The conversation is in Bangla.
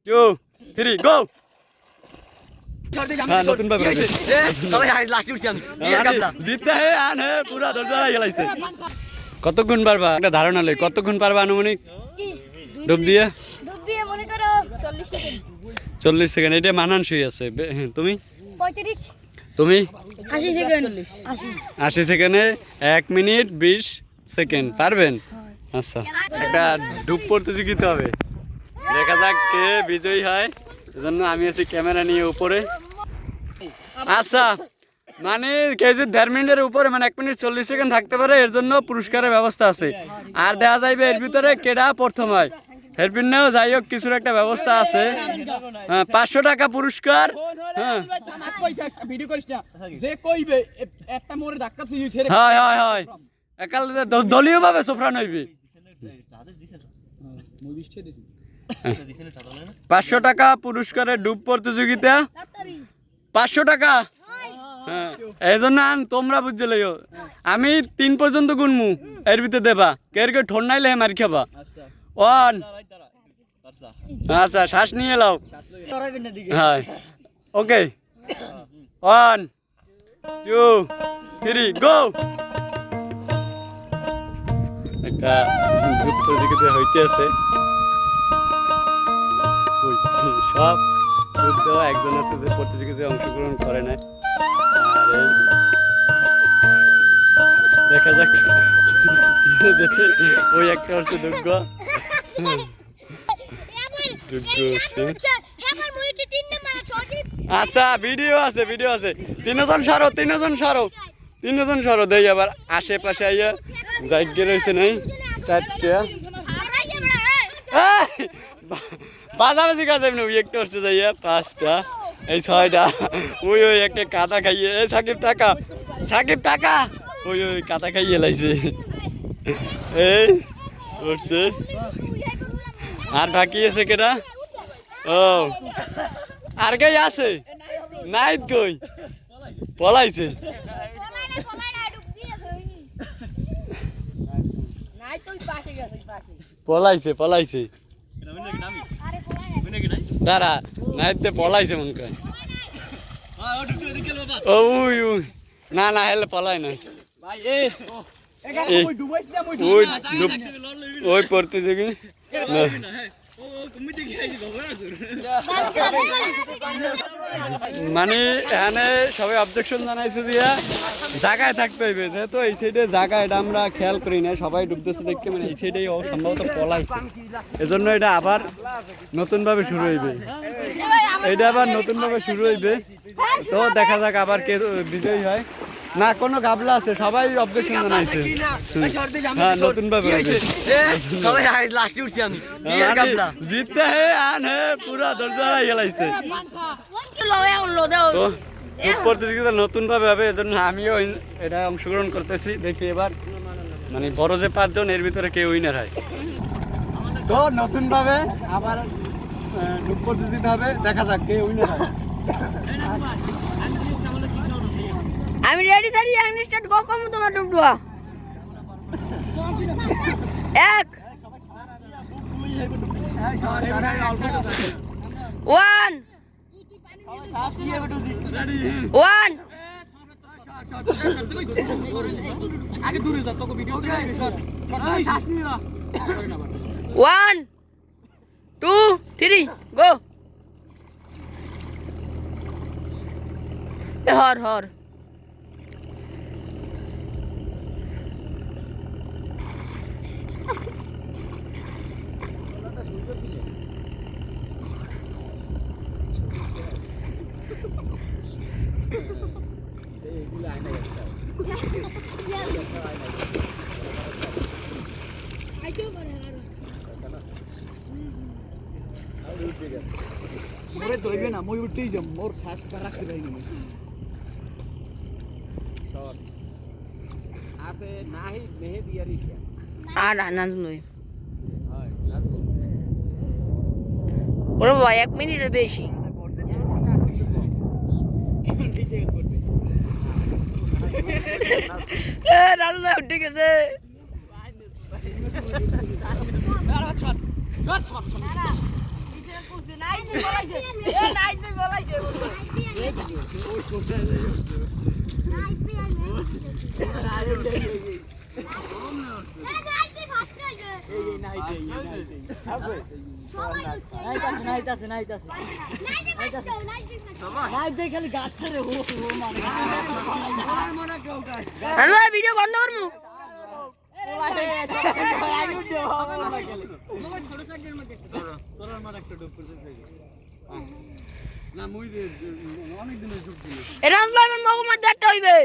2 3 গো নতুন ভাবে জিততে হে আন হে পুরা দরজায় গেলাইছে কতক্ষণ পারবা একটা ধারণা লই কতক্ষণ পারবা আনুমানিক ডুব দিয়ে মনে করো 40 সেকেন্ড 40 সেকেন্ড এটা মানানসই আছে তুমি 35 তুমি 80 সেকেন্ড 80 সেকেন্ডে 1 মিনিট 20 সেকেন্ড পারবেন আচ্ছা একটা ডুব প্রতিযোগিতা হবে দেখা যাক কে বিজয়ী হয় এজন্য আমি আছি ক্যামেরা নিয়ে উপরে আচ্ছা মানে কেউ যদি 1.5 মিনিটের উপরে মানে 1 মিনিট 40 সেকেন্ড থাকতে পারে এর জন্য পুরস্কারের ব্যবস্থা আছে আর দেখা যাইবে এর ভিতরে কেডা প্রথম হয় হেল্পিন নেও যাই হোক কিছুর একটা ব্যবস্থা আছে হ্যাঁ 500 টাকা পুরস্কার হ্যাঁ হয় হয় হয় একাল দলীয় ভাবে সোফরান হইবে 500 টাকা পুরস্কারের ডুব প্রতিযোগিতা 500 টাকা হ্যাঁ এই জন্য তোমরা বুঝতে লইও আমি 3 পর্যন্ত গুনমু এর ভিতরে দেবা কের কে ঠোন নাইলে মার খাবা 1 আচ্ছা শ্বাস নিয়ে লাও হ্যাঁ ওকে 1 2 3 গো একটা গ্রুপ প্রতিযোগিতা হইতে আছে সব গ্রুপ একজন আছে যে প্রতিযোগিতায় অংশগ্রহণ করে না আর দেখা যাক ওই একটা হচ্ছে দুর্গ আচ্ছা ভিডিও আছে 3জন সরো দেই আবার আশেপাশে আইয়া জায়গা রয়েছে নাই 4টা বাজাবাজি কাজ এমনি ওই একটা হচ্ছে যাইয়া 5টা এই 6টা ওই একটা কাদা খাইয়ে সাকিব টাকা ওই কাদা খাইয়ে লাইছে এই উঠছে আর বাকি আছে কেটা ও আর কে আছে নাইট কই পলাইছে পলাইছে দাঁড়া নাইতে পলাইছে মনে কয় ওই না হেলে পলাই না ওই প্রতিযোগী মানে এখানে সবাই অবজেকশন জানাইছে দিয়া জায়গায় থাকতে হইবে যেহেতু এই সাইডে জায়গা এটা আমরা খেয়াল করি না সবাই ডুবতেছে দেখতে মানে এই সাইডে সম্ভবত পলাইছে এজন্য এটা আবার নতুন ভাবে শুরু হইবে তো দেখা যাক আবার কে বিজয়ী হয় না কোনো গাবলা আছে সবাই অবজেকশন জানাইছে হ্যাঁ নতুন ভাবে জিততে হে আন হে পুরা দরজায় গেলাইছে তো প্রতিযোগিতা নতুন ভাবে হবে এজন্য আমিও এটা অংশগ্রহণ করতেছি দেখি এবার মানে বড় যে 5 জন এর ভিতরে কে উইনার হয় তো নতুন ভাবে আবার ডুব প্রতিযোগিতা হবে দেখা যাক কে উইনার হয় আমি রেডি থাকি আমি স্টার্ট গো কম তোমার ডুবডুয়া 1 1 আগে দূরে যা তোকে ভিডিও করে শ্বাস নিও 1 2 3 গো হর মোরে ধরবে না মই উঠতেই যাম মোর শ্বাস রাখতে পারি না শট আছে নাহি নেহে দিয়ারিছে আর না নই ওরে বাবা 1 মিনিটের বেশি রাজু উঠে গেছে ভিডিও বন্ধ করবো। এটা মগমার দেড়টা হইবে।